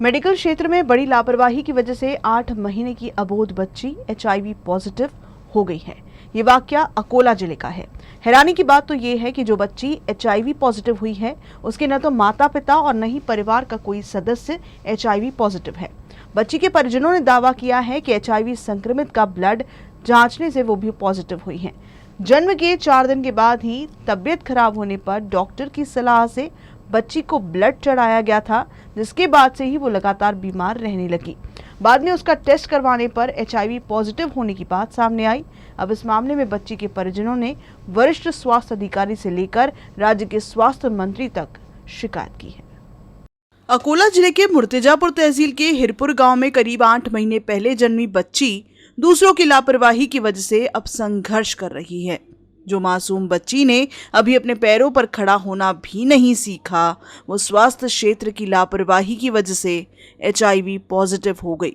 Medical क्षेत्र में बड़ी लापरवाही की वजह से 8 महीने की अबोध बच्ची HIV पॉजिटिव हो गई है। ये वाकया अकोला जिले का है। हैरानी की बात तो ये है कि जो बच्ची HIV पॉजिटिव हुई है उसके न तो माता पिता और न ही परिवार का कोई सदस्य HIV पॉजिटिव है। बच्ची के परिजनों ने दावा किया है कि HIV संक्रमित का ब्लड जांचने से वो भी पॉजिटिव हुई है। जन्म के 4 दिन के बाद ही तबीयत खराब होने पर डॉक्टर की सलाह से बच्ची को ब्लड चढ़ाया गया था, जिसके बाद से ही वो लगातार बीमार रहने लगी। बाद में उसका टेस्ट करवाने पर HIV पॉजिटिव होने की बात सामने आई। अब इस मामले में बच्ची के परिजनों ने वरिष्ठ स्वास्थ्य अधिकारी से लेकर राज्य के स्वास्थ्य मंत्री तक शिकायत की है। अकोला जिले के मुर्तिजापुर तहसील के हिरपुर गांव में करीब 8 महीने पहले जन्मी बच्ची दूसरों की लापरवाही की वजह से अब संघर्ष कर रही है। जो मासूम बच्ची ने अभी अपने पैरों पर खड़ा होना भी नहीं सीखा, वो स्वास्थ्य क्षेत्र की लापरवाही की वजह से HIV पॉजिटिव हो गई।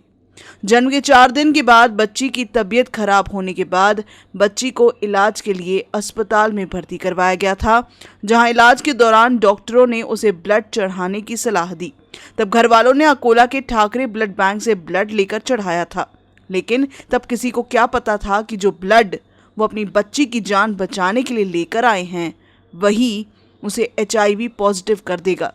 जन्म के 4 दिन के बाद बच्ची की तबीयत खराब होने के बाद बच्ची को इलाज के लिए अस्पताल में भर्ती करवाया गया था, जहां इलाज के दौरान डॉक्टरों ने उसे ब्लड चढ़ाने की सलाह दी। तब घर वालों ने अकोला के ठाकरे ब्लड बैंक से ब्लड लेकर चढ़ाया था, लेकिन तब किसी को क्या पता था कि जो ब्लड वो अपनी बच्ची की जान बचाने के लिए लेकर आए हैं वही उसे HIV पॉजिटिव कर देगा।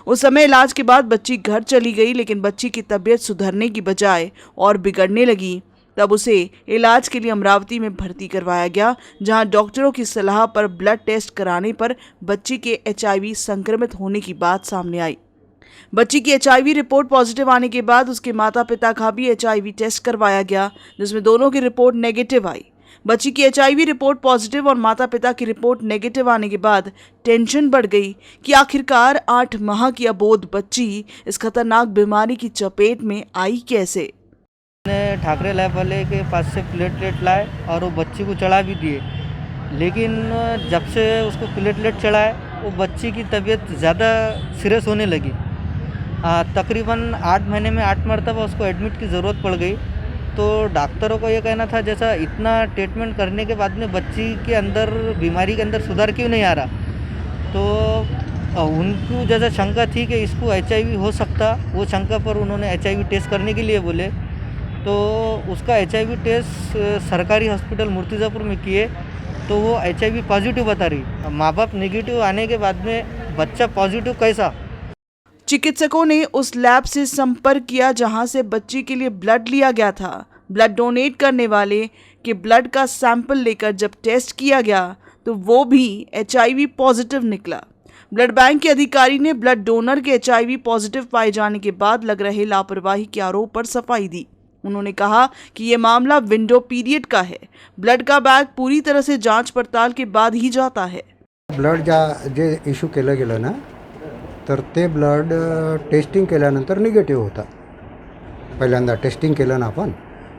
उस समय इलाज के बाद बच्ची घर चली गई, लेकिन बच्ची की तबीयत सुधरने की बजाय और बिगड़ने लगी। तब उसे इलाज के लिए अमरावती में भर्ती करवाया गया, जहां डॉक्टरों की सलाह पर ब्लड टेस्ट कराने पर बच्ची के HIV संक्रमित होने की बात सामने आई। बच्ची की HIV रिपोर्ट पॉजिटिव आने के बाद उसके माता पिता का भी HIV टेस्ट करवाया गया, जिसमें दोनों की रिपोर्ट नेगेटिव आई। बच्ची की HIV रिपोर्ट पॉजिटिव और माता पिता की रिपोर्ट नेगेटिव आने के बाद टेंशन बढ़ गई कि आखिरकार 8 माह की अबोध बच्ची इस खतरनाक बीमारी की चपेट में आई कैसे। ने ठाकरे लैब वाले के पास से प्लेटलेट लाए और वो बच्ची को चढ़ा भी दिए, लेकिन जब से उसको प्लेटलेट चढ़ाए वो बच्ची की तबीयत ज़्यादा सीरियस होने लगी। तकरीबन 8 महीने में 8 मरतबा उसको एडमिट की ज़रूरत पड़ गई। तो डॉक्टरों का ये कहना था जैसा इतना ट्रीटमेंट करने के बाद में बच्ची के अंदर बीमारी के अंदर सुधार क्यों नहीं आ रहा, तो उनको जैसा शंका थी कि इसको HIV हो सकता, वो शंका पर उन्होंने HIV टेस्ट करने के लिए बोले। तो उसका HIV टेस्ट सरकारी हॉस्पिटल मुर्तिजापुर में किए तो वो HIV पॉजिटिव बता रही। माँ बाप नेगेटिव आने के बाद में बच्चा पॉजिटिव कैसा। चिकित्सकों ने उस लैब से संपर्क किया जहां से बच्ची के लिए ब्लड लिया गया था। ब्लड डोनेट करने वाले के ब्लड का सैंपल लेकर जब टेस्ट किया गया तो वो भी HIV पॉजिटिव निकला। ब्लड बैंक के अधिकारी ने ब्लड डोनर के HIV पॉजिटिव पाए जाने के बाद लग रहे लापरवाही के आरोप पर सफाई दी। उन्होंने कहा कि ये मामला विंडो पीरियड का है। ब्लड का बैग पूरी तरह से जांच पड़ताल के बाद ही जाता है। ब्लड जे इश्यू केलं गेलं ना, तर ते ब्लड टेस्टिंग केल्यानंतर निगेटिव्ह होता। पहिल्यांदा टेस्टिंग केलं ना आपण,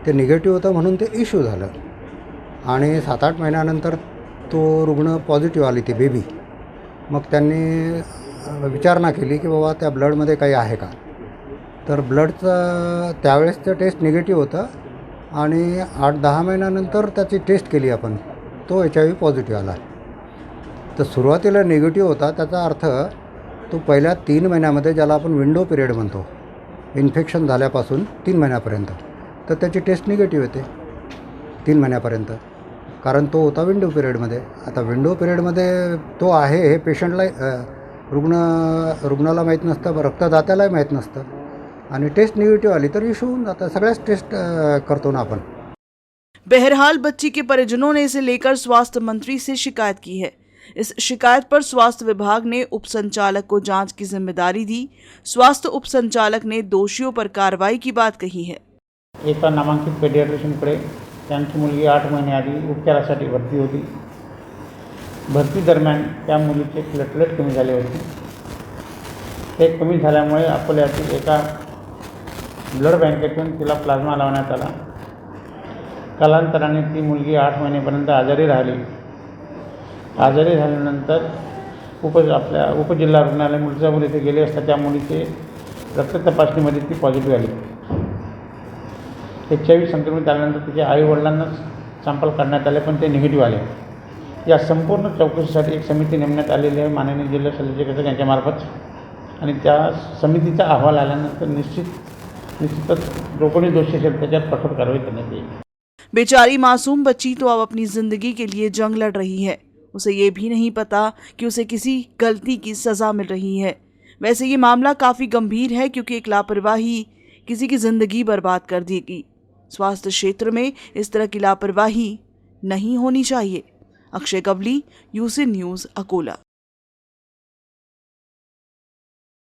ते निगेटिव्ह होतं म्हणून ते इश्यू झालं आणि 7-8 महिन्यानंतर तो रुग्ण पॉझिटिव्ह आली ती बेबी। मग त्यांनी विचारणा केली की बाबा त्या ब्लडमध्ये काही आहे का, तर ब्लडचं त्यावेळेसचं टेस्ट निगेटिव्ह होतं आणि 8-10 महिन्यानंतर त्याची टेस्ट केली आपण, तो HIV पॉझिटिव्ह आला। तर सुरुवातीला निगेटिव्ह होता, त्याचा अर्थ तो पहिल्या 3 महिन्यामध्ये ज्याला आपण विंडो पिरियड म्हणतो, इन्फेक्शन झाल्यापासून 3 महिन्यापर्यंत, तर त्याची टेस्ट निगेटिव्ह येते 3 महिन्यापर्यंत, कारण तो होता विंडो पिरियडमध्ये। आता विंडो पिरियडमध्ये तो आहे हे पेशंटला रुग्णाला माहीत नसतं, रक्तदात्यालाही माहीत नसतं आणि टेस्ट निगेटिव्ह आली तर इश्यू होऊन जातं। सगळ्याच टेस्ट करतो ना आपण। बहरहाल बच्ची के परिजनों ने इसे लेकर स्वास्थ्य मंत्री से शिकायत की है। इस शिकायत पर स्वास्थ्य विभाग ने उप संचालक को जांच की जिम्मेदारी दी। स्वास्थ्य उप संचालक ने दोषियों पर कार्रवाई की बात कही है। एका नामांकित पेडियाट्रिशियनकडे त्यांची मुलगी 8 महिने आधी उपचारासाठी भरती होती। भरती दरम्यान त्या मुलीचे प्लेटलेट कमी झाले होते। ते कमी झाल्यामुळे अकोल्यातील एका ब्लड बँकेतून तिला प्लाझ्मा लावण्यात आला। कालांतराने ती मुलगी 8 महिनेपर्यंत आजारी राहिली। आजारी झाल्यानंतर उपजिल्हा रुग्णालय मुर्तिजापूर येथे गेले असता त्या मुलीचे रक्त तपासणीमध्ये ती पॉझिटिव्ह आली। HIV संक्रमित आल्यानंतर तिच्या आईवडिलांना सॅम्पल काढण्यात आले, पण ते निगेटिव्ह आले। या संपूर्ण चौकशीसाठी एक समिती नेमण्यात आलेली आहे माननीय जिल्हा शल्यचिकित्सक यांच्यामार्फत। आणि त्या समितीचा अहवाल आल्यानंतर निश्चितच जो कोणी दोषी असेल त्याच्यावर कठोर कारवाई करण्यात येईल. बेचारी मासूम बच्ची तो अब अपनी जिंदगी के लिए जंग लड़ रही है. उसे ये भी नहीं पता कि उसे किसी गलती की सजा मिल रही है. वैसे ये मामला काफ़ी गंभीर है क्योंकि एक लापरवाही किसी की ज़िंदगी बर्बाद कर देगी. स्वास्थ्य क्षेत्र में इस तरह की लापरवाही नहीं होनी चाहिए. Akshay Kavali, UC news, Akola.